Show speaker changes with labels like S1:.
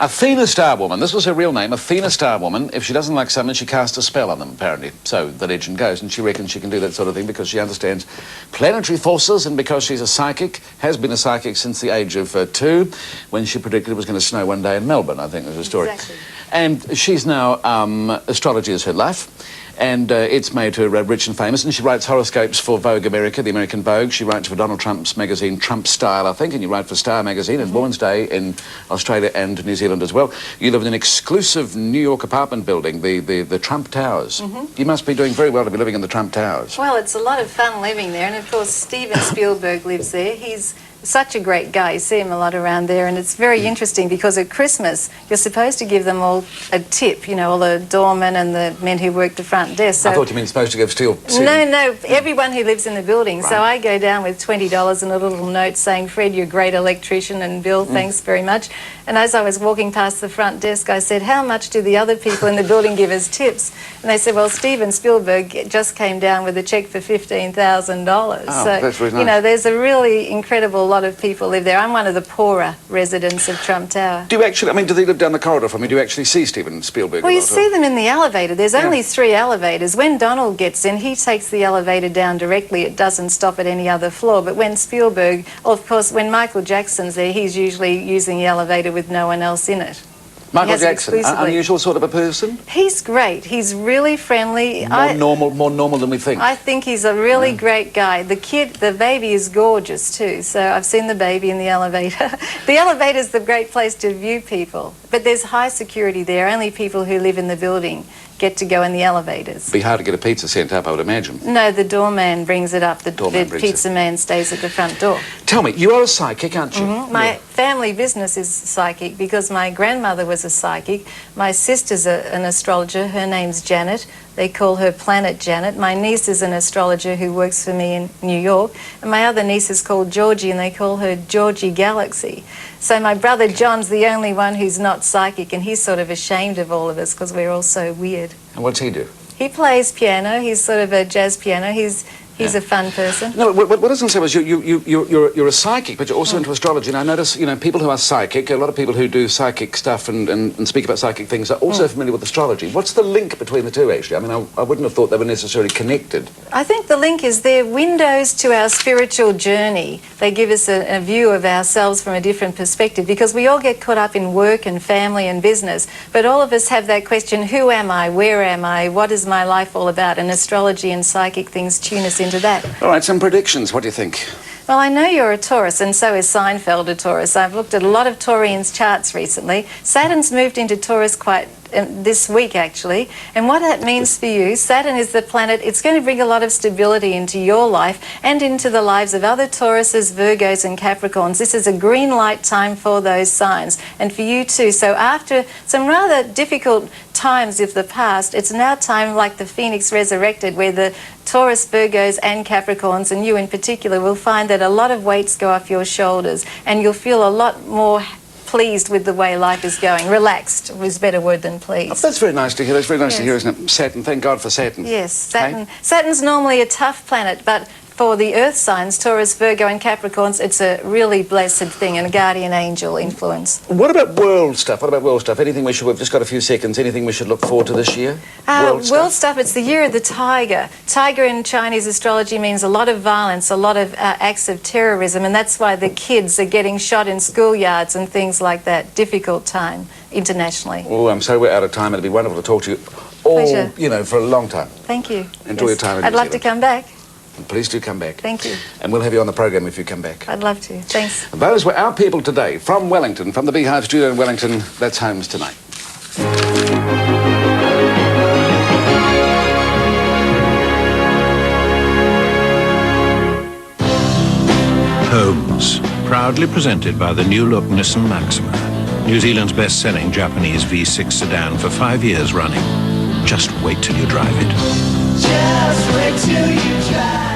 S1: Athena Starwoman. This was her real name, Athena Starwoman. If she doesn't like someone, she casts a spell on them, apparently. So the legend goes, and she reckons she can do that sort of thing because she understands planetary forces and because she's a psychic, has been a psychic since the age of 2, when she predicted it was going to snow one day in Melbourne, I think was the story.
S2: Exactly.
S1: And she's now, astrology is her life. And it's made her rich and famous, and she writes horoscopes for Vogue America, the American Vogue. She writes for Donald Trump's magazine, Trump Style, I think, and you write for Star magazine and Woman's Day in Australia and New Zealand as well. You live in an exclusive New York apartment building, the Trump Towers. You must be doing very well to be living in the Trump Towers.
S2: Well, it's a lot of fun living there, and of course Steven Spielberg lives there. He's such a great guy. You see him a lot around there, and it's very interesting because at Christmas you're supposed to give them all a tip, you know, all the doormen and the men who work the front desk. So,
S1: I thought you meant supposed to give steel.
S2: No, everyone who lives in the building. Right. So I go down with $20 and a little note saying, Fred, you're a great electrician, and Bill, thanks very much. And as I was walking past the front desk, I said, how much do the other people in the building give as tips? And they said, well, Steven Spielberg just came down with a cheque for $15,000.
S1: Oh,
S2: so,
S1: that's really nice.
S2: You know, there's a really incredible lot of people live there. I'm one of the poorer residents of Trump Tower.
S1: Do you actually, I mean, do they live down the corridor from you? Do you actually see Steven Spielberg?
S2: Well, you see them in the elevator. There's only 3 elevators. When Donald gets in, he takes the elevator down directly. It doesn't stop at any other floor. But when Spielberg, of course, when Michael Jackson's there, he's usually using the elevator with no one else in it.
S1: Michael Jackson, an unusual sort of a person?
S2: He's great. He's really friendly.
S1: More normal than we think.
S2: I think he's a really great guy. The baby is gorgeous too. So I've seen the baby in the elevator. The elevator's the great place to view people. But there's high security there. Only people who live in the building get to go in the elevators.
S1: It'd be hard to get a pizza sent up, I would imagine.
S2: No, the doorman brings it up. The pizza man stays at the front door.
S1: Tell me, you are a psychic, aren't you?
S2: My family business is psychic because my grandmother was a psychic. My sister's an astrologer. Her name's Janet. They call her Planet Janet. My niece is an astrologer who works for me in New York. And my other niece is called Georgie, and they call her Georgie Galaxy. So my brother John's the only one who's not psychic, and he's sort of ashamed of all of us because we're all so weird.
S1: And what's he do?
S2: He plays piano. He's sort of a jazz piano. He's a fun person.
S1: No, what doesn't say was you're a psychic, but you're also into astrology. And I notice, you know, people who are psychic, a lot of people who do psychic stuff and speak about psychic things are also familiar with astrology. What's the link between the two, actually? I mean, I wouldn't have thought they were necessarily connected.
S2: I think the link is they're windows to our spiritual journey. They give us a view of ourselves from a different perspective because we all get caught up in work and family and business, but all of us have that question, who am I, where am I, what is my life all about? And astrology and psychic things tune us into that.
S1: All right, some predictions. What do you think?
S2: Well, I know you're a Taurus, and so is Seinfeld a Taurus. I've looked at a lot of Taurians' charts recently. Saturn's moved into Taurus quite this week, actually. And what that means for you, Saturn is the planet, it's going to bring a lot of stability into your life and into the lives of other Tauruses, Virgos and Capricorns. This is a green light time for those signs, and for you too. So after some rather difficult times of the past, it's now time like the Phoenix resurrected, where the Taurus, Virgos and Capricorns, and you in particular, will find that a lot of weights go off your shoulders and you'll feel a lot more pleased with the way life is going. Relaxed was a better word than pleased.
S1: Oh, that's very nice to hear. That's very nice to hear, isn't it? Saturn, thank God for Saturn.
S2: Yes, Saturn. Hey? Saturn's normally a tough planet, but for the earth signs, Taurus, Virgo and Capricorns, it's a really blessed thing and a guardian angel influence.
S1: What about world stuff? What about world stuff? Anything we've just got a few seconds, anything we should look forward to this year?
S2: World stuff, it's the year of the tiger. Tiger in Chinese astrology means a lot of violence, a lot of acts of terrorism, and that's why the kids are getting shot in schoolyards and things like that. Difficult time internationally.
S1: Oh, I'm sorry we're out of time. It'd be wonderful to talk to you all,
S2: Pleasure.
S1: you know, for a long time.
S2: Thank you.
S1: Enjoy your time in
S2: I'd
S1: New
S2: love to
S1: Zealand.
S2: come back.
S1: Please do come back.
S2: Thank you.
S1: And we'll have you on the program if you come back.
S2: I'd love to. Thanks.
S1: Those were our people today from Wellington, from the Beehive Studio in Wellington. That's Holmes Tonight.
S3: Holmes, proudly presented by the new look Nissan Maxima, New Zealand's best-selling Japanese V6 sedan for 5 years running. Just wait till you drive it.
S4: Just wait till you drive.